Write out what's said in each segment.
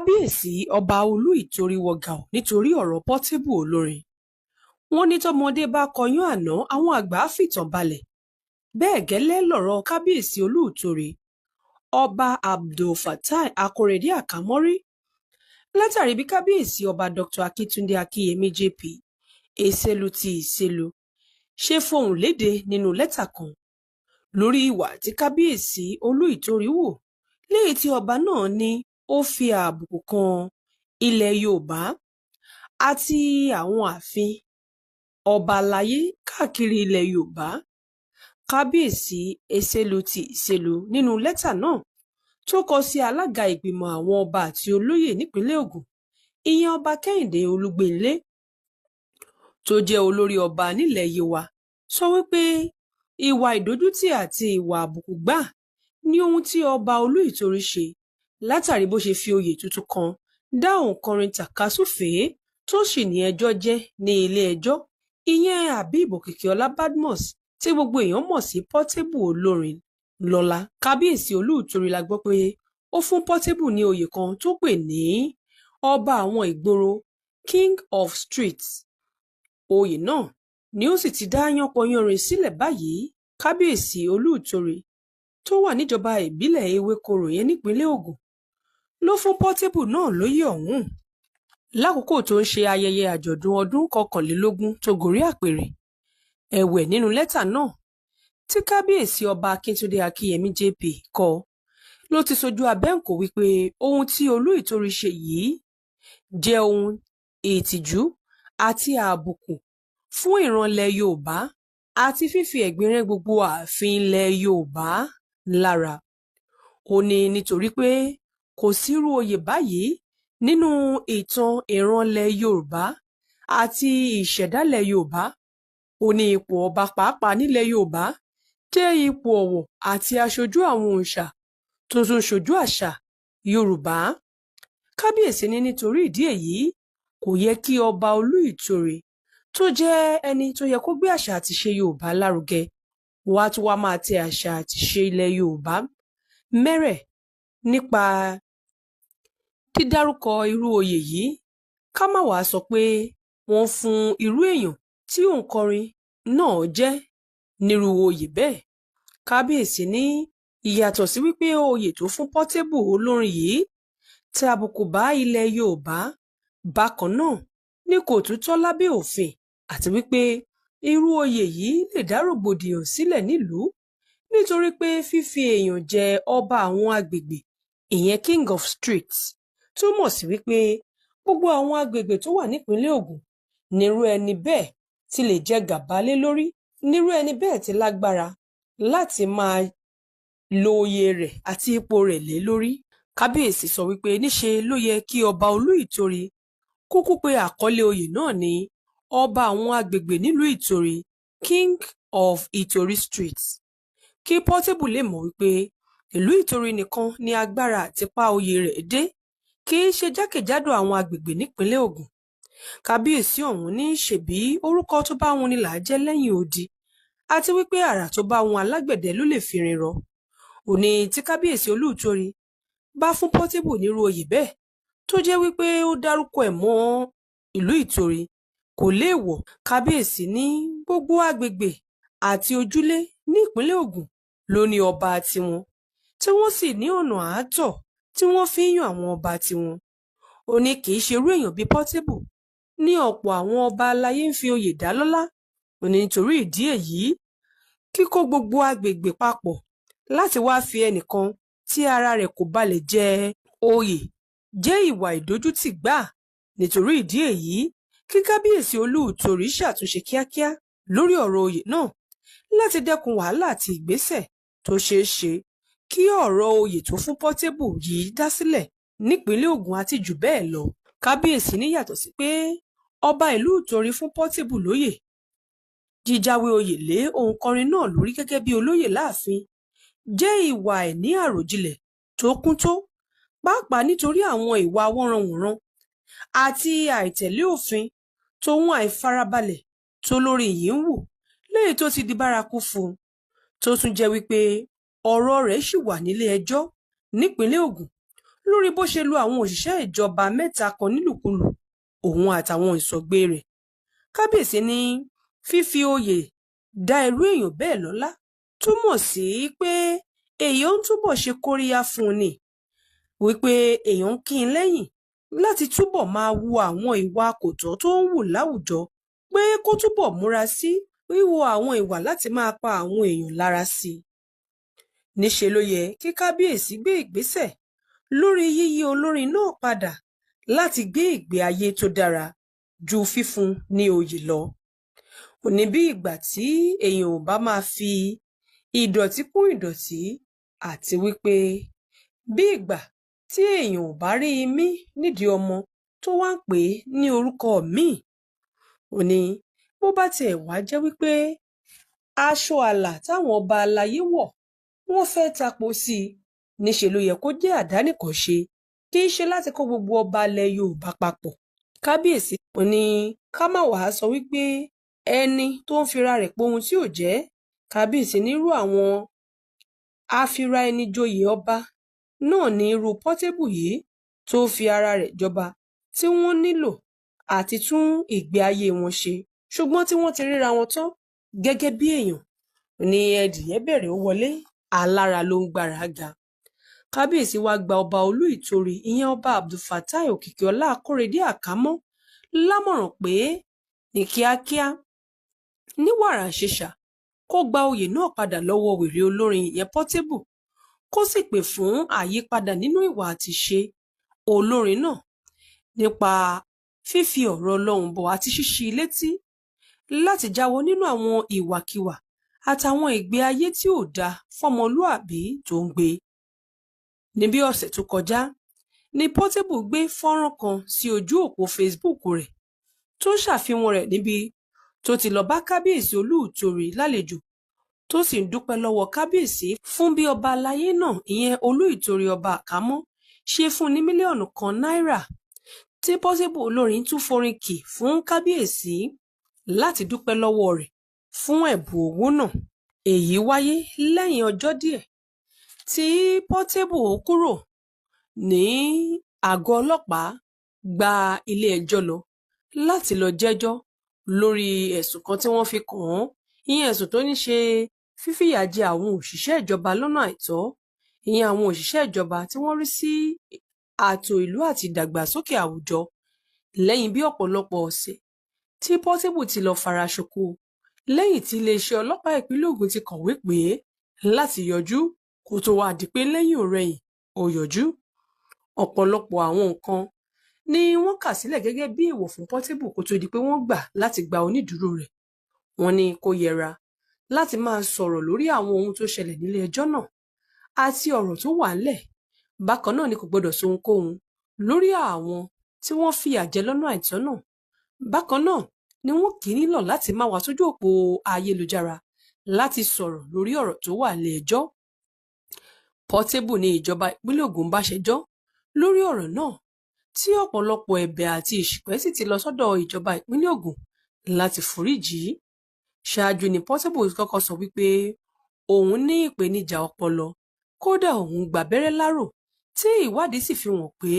kábíyèsí ọba olú ìtorí wọgàù nítorí ọ̀rọ̀ Portable olórin. Wọ́n ní tọmọdé bá kọyán àná àwọn àgbà á fìtàn balẹ̀. Bẹ́ẹ̀ gẹ́lẹ́ lọ̀rọ̀ kábíyèsí olú ìtorí ọba Abdulfatai Akorede Akamori látàrí bí kábíyèsí ọba Dr. Akitunde Akíyẹmí JP Èsèlú ti Ìsèlú ṣe fohùn léde nínú lẹ́tà kan lórí ìwà tí kábíyèsí olú ìtorí wù, léyìí tí ọba náà ní ó fi àbùkù kan ilẹ̀ Yorùbá àti àwọn ààfin ọba aláyé káàkiri ilẹ̀ Yorùbá. Kábíyèsí Èsèlú ti Ìsèlú nínú lẹ́tà náà tó kọ sí alága ìgbìmọ̀ àwọn ọba àti olóyè nípínlẹ̀ Ògùn, ìyẹn ọba Kẹ́hìndé Olúgbénlé tó jẹ́ olórí ọba nílẹ̀ Yewa, sọ wípé ìwà ìdójútì àti ìwà àbùkù gbà ní ohun tí ọba olú ìtorí ṣe látàrí bó ṣe fi oyè tuntun kan dá òǹkọrin tàkasúfèé tó sì ní ẹjọ́ jẹ́ ní ilé ẹjọ́, ìyẹn Habib Òkìkíọlá Badmus tí gbogbo èèyàn mọ̀ sí Portable olórin lọ́lá. Kábíyèsí olú ìtorí la gbọ́ pé ó fún Portable ní oyè kan tó pè ní ọba àwọn ìgboro, King of Streets. Oyè náà ni ó sì ti dá yánpọnyánrin sílẹ̀ báyìí. Kábíyèsí olú ìtorí tó wà níjọba ìbílẹ̀ Ewékorò yẹn nípínlẹ̀ Ògùn ló fún Portable náà lóyè ọ̀hún lákòókò tó ń ṣe ayẹyẹ àjọ̀dún ọdún 21 tó gorí àpèrè. Ẹ̀wẹ̀ nínú lẹ́tà náà tí kábíyèsí ọba Akíntúndé Akíyẹmí JP kọ ló ti sojú abẹ́ǹkó wípé ohun tí olú ìtorí ṣe yìí jẹ́ ohun ìtìjú àti àbùkù fún ìrànlẹ̀ Yorùbá àti fífi ẹ̀gbin rẹ́ gbogbo ààfin ilẹ̀ Yorùbá lára. Ó ní nítorí pé kò sírú oyè báyìí nínú ìtàn ìrànlẹ̀ Yorùbá àti ìṣẹ̀dálẹ̀ Yorùbá. Ó ní ipò ọba pàápàá nílẹ̀ Yorùbá jẹ́ ipò ọ̀wọ̀ àti aṣojú àwọn òòṣà tó tún ṣojú àṣà Yorùbá. Kábíyèsí ní nítorí ìdí èyí kò yẹ kí ọba olú ìtorí tó jẹ́ ẹni tó yẹ kó gbé àṣà àti ṣe Yorùbá lárugẹ wá tó wá máa tẹ àṣà àti ṣe ilẹ̀ Yorùbá mẹ́rẹ̀ nípa dídárúkọ irú oyè yìí. Ká má wàá sọ pé wọ́n fún irú èèyàn tí òǹkọrin náà jẹ́ nírú oyè bẹ́ẹ̀. Kábíyèsí ní ìyàtọ̀ sí wípé oyè tó fún Portable olórin yìí tẹ àbùkù bá ilẹ̀ Yorùbá, bákan náà ní kò tún tọ́ lábẹ́ òfin, àti wípé irú oyè yìí lè dá rògbòdìyàn sílẹ̀ nílùú nítorí pé fífi èèyàn jẹ ọba àwọn agbègbè, ìyẹn King of Streets, túmọ̀ sí wípé gbogbo àwọn agbègbè tó wà nípínlẹ̀ Ògùn nírú ẹni bẹ́ẹ̀ ti lè jẹ gàba lé lórí, nírú ẹni bẹ́ẹ̀ ti lágbára láti máa lo oyè rẹ̀ àti ipò rẹ̀ lé lórí. Kábíyèsí sọ wípé níṣe ló yẹ kí ọba olú ìtorí kúkú pé àkọlé oyè náà ní ọba àwọn agbègbè nílùú Ìtorí, King of Ìtorí Streets, kí Portable lè mọ̀ wípé ìlú Ìtorí nìkan ni agbára àti pa oyè rẹ̀ dé, kì í ṣe jákèjádò àwọn agbègbè nípínlẹ̀ Ògùn. Kábíyèsí ọ̀hún ní ṣèbí orúkọ tó bá wọn ni là á jẹ́ lẹ́yìn odi, àti wípé àrà tó bá wọn alágbẹ̀dẹ ló lè fi rin rọ. Òní tí kábíyèsí olú ìtorí bá fún Portable nírú oyè bẹ́ẹ̀ tó jẹ́ wípé ó dárúkọ ẹ̀ mọ́ ìlú Ìtorí kò léèwọ̀. Kábíyèsí ní gbogbo agbègbè àti ojúlé ní ìpínlẹ̀ Ògùn ló ní ọba tiwọn tí wọ́n sì ní ọ̀nà àátọ̀ tí wọ́n fi ń yan àwọn ọba tiwọn. Ó ní kì í ṣe irú èèyàn bíi Portable ní ọ̀pọ̀ àwọn ọba aláyé ń fi oyè dá lọ́lá. Ó ní nítorí ìdí èyí kíkó gbogbo agbègbè papọ̀ láti wá fi ẹnìkan tí ara rẹ̀ kò balẹ̀ jẹ oyè jẹ́ ìwà ìdójútì gbà. Nítorí ìdí èyí kí kábíyèsí olú ìtorí ṣàtúnṣe kíákíá lórí ọ̀rọ̀ oyè náà láti dẹ́kun wàhálà àti ìgbésẹ̀ tó ṣeé ṣe kí ọ̀rọ̀ oyè tó fún Portable yìí dá sílẹ̀ nípínlẹ̀ Ògùn àti jù bẹ́ẹ̀ lọ. Kábíyèsí ní yàtọ̀ sí pé ọba ìlú Ìtorí fún Portable lóyè, jíjáwé oyè lé òǹkọrin náà lórí gẹ́gẹ́ bí olóyè láàfin jẹ́ ìwà àìní àròjinlẹ̀ tó kún tó, pàápàá nítorí àwọn ìwà wọ́nranwọ̀nran àti àìtẹ̀lé òfin tòun àìfarabalẹ̀ tó lórí yìí ń wù, léyìí tó ti di bárakú fún un, tó tún jẹ́ wípé ọ̀rọ̀ rẹ̀ ṣì wà nílé ẹjọ́ nípínlẹ̀ Ògùn lórí bó ṣe lu àwọn òṣìṣẹ́ ìjọba mẹ́ta kan nílùkulù òun àtàwọn ìsọ̀gbé rẹ̀. Kábíyèsí ní fífi oyè dá irú èèyàn bẹ́ẹ̀ lọ́lá túmọ̀ sí pé èèyàn ń túbọ̀ ṣe kóríyá fún un ni, wípé èèyàn ń kí i lẹ́yìn láti túbọ̀ máa wu àwọn ìwà kò tọ́ tó ń wù láwùjọ, pé kó túbọ̀ múra sí wíwo àwọn ìwà láti máa pa àwọn èèyàn lára sí i. Níṣe ló yẹ kí kábíyèsí gbé ìgbésẹ̀ lórí yíyí olórin náà padà láti gbé ìgbé ayé tó dára ju fífún ní oyè lọ. Kò ní bí ìgbà tí èèyàn ò bá máa fi ìdọ̀tí kún ìdọ̀tí, àti wípé bí ìgbà tí èèyàn ò bá rí imí nídìí ọmọ tó wá ń pè é ní orúkọ míì. Ó ní bó bá tiẹ̀ wá jẹ́ wípé aṣọ àlà táwọn ọba aláyé wọ̀ wọ́n fẹ́ tapo sí i, níṣe ló yẹ kó jẹ́ àdánìkànṣe, kì í ṣe láti kó gbogbo ọba ilẹ̀ Yorùbá papọ̀. Kábíyèsí ó ní ká má wàá sọ wípé ẹni tó ń fira rẹ̀ pohun tí ò jẹ́. Kábíyèsí nírú àwọn afira ẹni joyè ọba náà ní irú Portable yìí tó fi ara rẹ̀ jọba, tí wọ́n nílò àti tún ìgbé ayé wọn ṣe, ṣùgbọ́n tí wọ́n ti ríra wọn tán gẹ́gẹ́ bí èèyàn ní ẹdìyẹ bẹ̀rẹ̀ ó wọlé, alára ló ń gbára ga. Kábíyèsí wá gba ọba Olú Ìtorí ìyẹn ọba Abdulfatai Òkìkíọlá Akórèdé Àkámọ́ lámọ̀ràn pé ní kíákíá ní wàrà ṣẹṣà kó gba oyè náà padà lọ́wọ́ wèrè olórin ìyẹn Portable, kó sì pè fún àyípadà nínú ìwà àti ìṣe olórin náà nípa fífi ọ̀rọ̀ Ọlọ́run bọ̀ àti ṣíṣí létí láti jáwọ́ nínú àwọn ìwàkiwà àtàwọn ìgbé ayé tí ò dáa fọ́mọlúàbí tó ń gbé. Ní bí ọ̀sẹ̀ tó kọjá ni Portable gbé fọ́nrán kan sí ojú òpó Facebook rẹ̀ tó ṣàfihàn rẹ̀ níbi tó ti lọ bá kábíyèsí Olú Ìtorí lálejò, tó sì ń dúpẹ́ lọ́wọ́ kábíyèsí fún bí ọba aláyé náà ìyẹn Olú Ìtorí ọba Àkámọ́ ṣe fún ní mílíọ̀nù kan náírà, tí Portable olórin tún forin kì fún kábíyèsí láti dúpẹ́ lọ́wọ́ rẹ̀ fún ẹ̀bùn owó náà. Èyí wáyé lẹ́yìn ọjọ́ díẹ̀ tí Portable kúrò ní àgọ́ ọlọ́pàá gba ilé ẹjọ́ lọ láti lọ jẹ́jọ́ lórí ẹ̀sùn kan tí wọ́n fi kàn án, ìyẹn ẹ̀sùn tó ní ṣe fífìyà jẹ àwọn òṣìṣẹ́ ìjọba lọ́nà àìtọ́, ìyẹn àwọn òṣìṣẹ́ ìjọba tí wọ́n rí sí ààtò ìlú àti ìdàgbàsókè àwùjọ, lẹ́yìn bí ọ̀pọ̀lọpọ̀ ọ̀sẹ̀ tí Portable ti lọ fara ṣoko lẹ́yìn tí iléeṣẹ́ ọlọ́pàá ìpínlẹ̀ Ògùn ti kọ̀wé pé láti yọjú kó tó wá di pé lẹ́yìn ọ̀rẹyìn ó yọjú. Ọ̀pọ̀lọpọ̀ àwọn nǹkan ni wọ́n kà sílẹ̀ gẹ́gẹ́ bí èèwọ̀ fún Portable kó tó di pé wọ́n gbà láti gba onídùúró rẹ̀. Wọ́n ní kó yẹra láti máa sọ̀rọ̀ lórí àwọn ohun tó ṣẹlẹ̀ nílé ẹjọ́ náà àti ọ̀rọ̀ tó wà ńlẹ̀. Bákan náà ni kò gbọdọ̀ sọ ohunkóhun lórí àwọn tí wọ́n fìyà jẹ lọ́nà àìtọ́ náà. Bákan náà ni wọ́n kì í nílò láti máa wá sójú òpó ayélujára láti sọ̀rọ̀ lórí ọ̀rọ̀ tó wà nílé ẹjọ́. Portable ní ìjọba ìpínlẹ̀ Ògùn bá ṣẹjọ́ lórí ọ̀rọ̀ náà, tí ọ̀pọ̀lọpọ̀ ẹ̀bẹ̀ àti ìṣìpẹ̀ sì ti lọ sọ́dọ̀ ìjọba ìpínlẹ̀ Ògùn láti foríjì. Ṣáájú ni Portable kọ́kọ́ sọ wípé òun ní ìpèníjà ọpọlọ, kódà òun gbàbẹ́rẹ́ lárò, tí ìwádìí sì fi hàn pé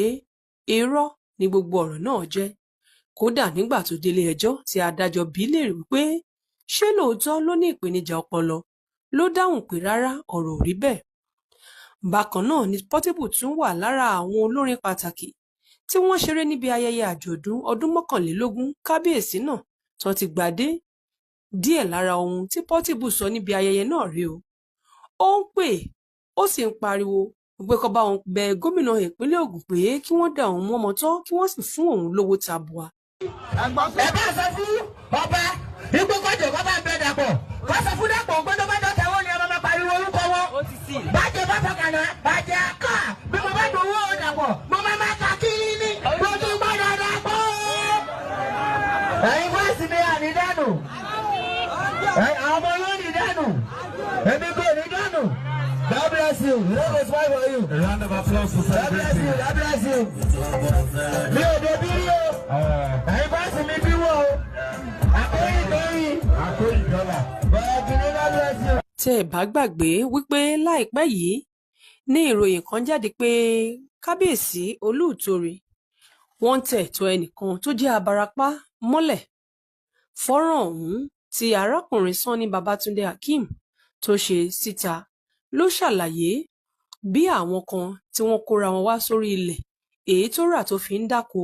irọ́ ni gbogbo ọ̀rọ̀ náà jẹ́. Kódà nígbà tó délé ẹjọ́ tí adájọ́ bi í léèrè wípé ṣé lóòótọ́ ló ní ìpèníjà ọpọlọ, ló dáhùn pé rárá, ọ̀rọ̀ ò rí bẹ́ẹ̀. Bákan náà ni Portable tún wà lára àwọn olórin pàtàkì tí wọ́n ṣeré níbi ayẹyẹ àjọ̀dún ọdún 21 kábíyèsí náà tó ti gbadé. Díẹ̀ lára ohun tí Portable sọ níbi ayẹyẹ náà rèé o. Ó ń pè, ó sì ń pariwo pé kó bá òun bẹ gómìnà ìpínlẹ̀ Ògùn pé kí wọ́n dá òun mọ́mọ́ tán, kí wọ́n sì fún òun lówó tabua. Ẹ bá sọ fún ọba ipò kọjọ kọ́ bá ń bẹ Dàpọ̀, kọ́ sọ fún Dàpọ̀ pé tó bá dọ̀tẹ̀ wọ́n ni ẹ máa pariwo orúkọ wọn. Bàjẹ́ bá fọkànà, bàjẹ́ ká, bí mo bá dòwó Dàpọ̀, mo máa ka kí ní, mo tún gbọ́dọ̀ Dàpọ̀. Ẹ̀yin fásitì mi àní dànù, àwọn ọmọ yóò ní dànù, èmi kò ní dànù. God bless you. That was why for you. A round of applause for celebrating. God bless you. Mi ò dé bí rí o. Ẹ̀yin fásitì mi bí wọ́n o. Àkóyí dọ́là. Bọ̀dọ̀ kìíní God bless you. Tẹ́ ẹ bá gbàgbé wípé láìpẹ́ yìí ní ìròyìn kan jáde pé kábíyèsí olùtorí wọ́n tẹ̀ ẹ̀tọ́ ẹnìkan tó jẹ́ abarapá mọ́lẹ̀. Fọ́nrán ọ̀hún tí arákùnrin Sanni Babatunde Akeem tó ṣe síta ló ṣàlàyé bí àwọn kan tí wọ́n kóra wọn wá sórí ilẹ̀ èyí tó rà tó fi ń dáko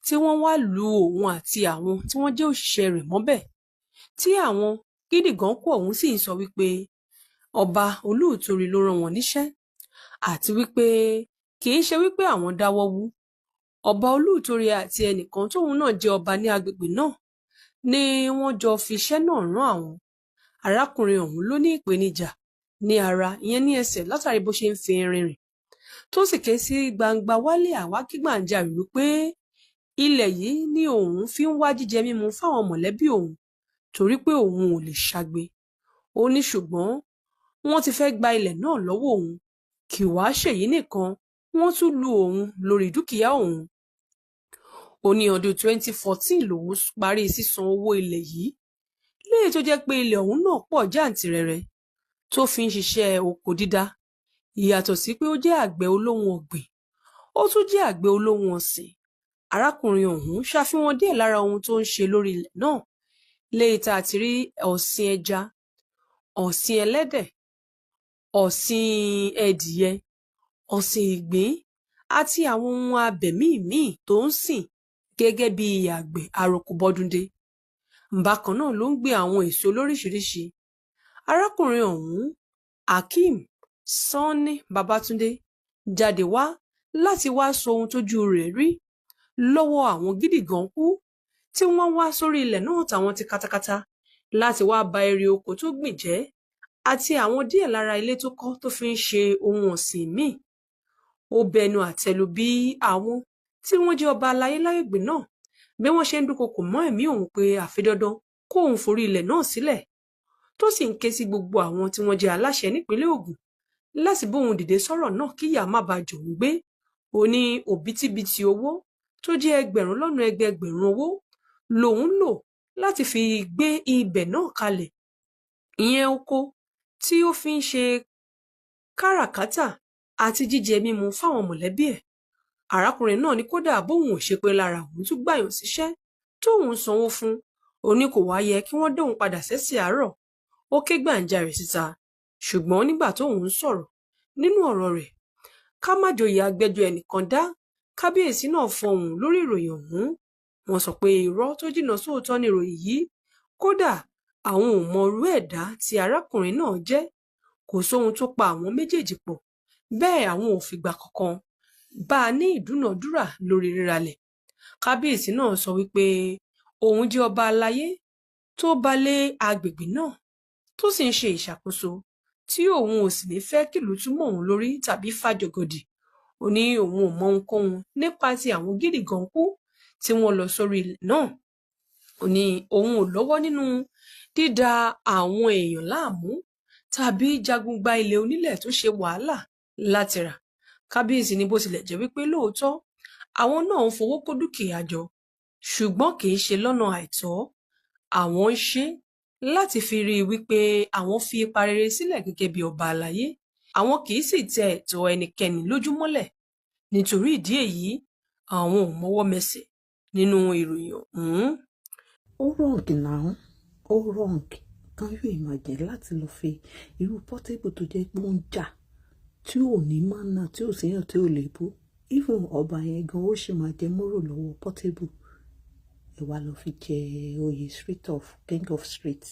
tí wọ́n wá lu òun àti àwọn tí wọ́n jẹ́ òṣìṣẹ́ rẹ̀ mọ́bẹ̀, tí àwọn gídígànkù ọ̀hún sì ń sọ wípé ọba olùtorí ló rán wọn níṣẹ́ àti wípé kì í ṣe wípé àwọn dáwọ́ wú. Ọba olùtorí àti ẹnìkan tóun náà jẹ́ ọba ní agbègbè náà ni wọ́n jọ fi iṣẹ́ náà rán àwọn. Arákùnrin ọ̀hún ló ní ìpèníjà ní ara, ìyẹn ní ẹsẹ̀, látàrí bó ṣe ń fi irin rìn, tó sì ké sí gbangba wálé àwákígbàǹjarè wípé ilẹ̀ yìí ni òun fi ń wá jíjẹ mímu fáwọn mọ̀lẹ́bí òun torí pé òun ò lè ṣagbe. Ó ní ṣùgbọ́n wọ́n ti fẹ́ gba ilẹ̀ náà lọ́wọ́ òun, kì wá ṣèyí nìkan, wọ́n tún lu òun lórí dúkìá òun. Ó ní ọdún 2014 lòun parí sísan owó ilẹ̀ yìí, léyìí tó jẹ́ pé ilẹ̀ òun náà pọ̀ jàǹtìrẹrẹ tó fi ń ṣiṣẹ́ oko dídá, ìyàtọ̀ sí pé ó jẹ́ àgbẹ̀ olóhun ọ̀gbìn, ó tún jẹ́ àgbẹ̀ olóhun ọ̀sìn. Arákùnrin ọ̀hún ṣàfihàn díẹ̀ lára ohun tó ń ṣe lórí ilẹ̀ náà, léyìí tá a ti rí ọ̀sìn ẹja, ọ̀sìn ẹlẹ́dẹ̀, ọ̀sìn ẹdìyẹ, ọ̀sìn ìgbín àti àwọn ohun abẹ̀mí míì tó ń sìn gẹ́gẹ́ bí àgbẹ̀ àròkúbọ́dúndé. Bákan náà ló ń gbé àwọn èso lóríṣiríṣi. Arákùnrin ọ̀hún Akeem Sanni Babatunde jáde wá láti wá sọ ohun tójú rẹ̀ rí lọ́wọ́ àwọn gídígànkù tí wọ́n wá sórí ilẹ̀ náà tàwọn ti katakata láti wá ba èrè oko tó gbìn jẹ́ àti àwọn díẹ̀ lára ilé tó kọ́ tó fi ń ṣe ohun ọ̀sìn míì. Ó bẹnu àtẹ́lu bí àwọn tí wọ́n jẹ́ ọba aláyé lágbègbè náà bí wọ́n ṣe ń dúnkokò mọ́ ẹ̀mí òun pé àfi dandan kó òun forí ilẹ̀ náà sílẹ̀, tó sì ń ké sí gbogbo àwọn tí wọ́n jẹ́ aláṣẹ nípínlẹ̀ Ògùn láti bóun dìde sọ̀rọ̀ náà kí ìyà má bàa jòun gbé. Ó ní òbítíbitì owó tó jẹ́ ẹgbẹ̀rún lọ́nà ẹgbẹ̀rún owó lòun lò láti fi gbé ibẹ̀ náà kalẹ̀, ìyẹn oko tí ó fi ń ṣe káràkátà àti jíjẹ mímu fáwọn mọ̀lẹ́bí ẹ̀. Arákùnrin náà ní kódà bóun ò ṣe pé lára òun tún gbàyàn síṣẹ́ tóun sanwó fún, ó ní kò wá yẹ kí wọ́n dóun padà sẹ́sẹ̀ àárọ̀. Ó ké gbàǹjarè síta, ṣùgbọ́n nígbà tóun ń sọ̀rọ̀ nínú ọ̀rọ̀ rẹ̀, ká má joyè agbẹ́jọ́ ẹnìkan dá, kábíyèsí náà fọhùn lórí ìròyìn ọ̀hún. Wọ́n sọ pé irọ́ tó jìnnà sóòótọ́ ni ìròyìn yìí, kódà àwọn ò mọ irú ẹ̀dá tí arákùnrin náà jẹ́, kò sóhun tó pa àwọn méjèèjì pọ̀, bẹ́ẹ̀ àwọn ò fìgbà kankan bá a ní ìdúnàdúrà lórí ríralẹ̀. Kábíyèsí náà sọ wípé òun jẹ́ ọba aláyé tó balé agbègbè náà tó sì ń ṣe ìṣàkóso, tí òun ò sì ní fẹ́ kìlú túmọ̀ òun lórí tàbí fàjọgọdì. Ó ní òun ò mọ ohunkóhun nípa ti àwọn gídígànkù tí wọ́n lọ sórí ilẹ̀ náà. Ó ní òun ò lọ́wọ́ nínú dídá àwọn èèyàn láàmú tàbí jagun gba ilẹ̀ onílẹ̀ tó ṣe wàhálà láti rà. Kábíyèsí ní bó tilẹ̀ jẹ́ wípé lóòótọ́ àwọn náà ń fowó kó dúkìá jọ, ṣùgbọ́n kì í ṣe lọ́nà àìtọ́. Àwọn ń ṣe láti fi rí i wípé àwọn fi ipa rere sílẹ̀ gẹ́gẹ́ bí ọba àlàyé. Àwọn kì í sì tẹ ẹ̀tọ́ ẹnikẹ́ni lójúmọ́lẹ̀. Nítorí ìdí èyí, àwọn ò mọwọ́ mẹsẹ̀ nínú ìròyìn ọ̀hún. Ó wrong now, ó wrong. Can you imagine láti lọ fi irú Portable tó jẹ́ pé ó ń jà tí ò ní mánà tí ò séyàn tí ò lè bú, even ọba yẹn gan ó ṣì máa jẹ mọ́rò lọ́wọ́ Portable, ẹ wá lọ fi jẹ oyè street of king of streets.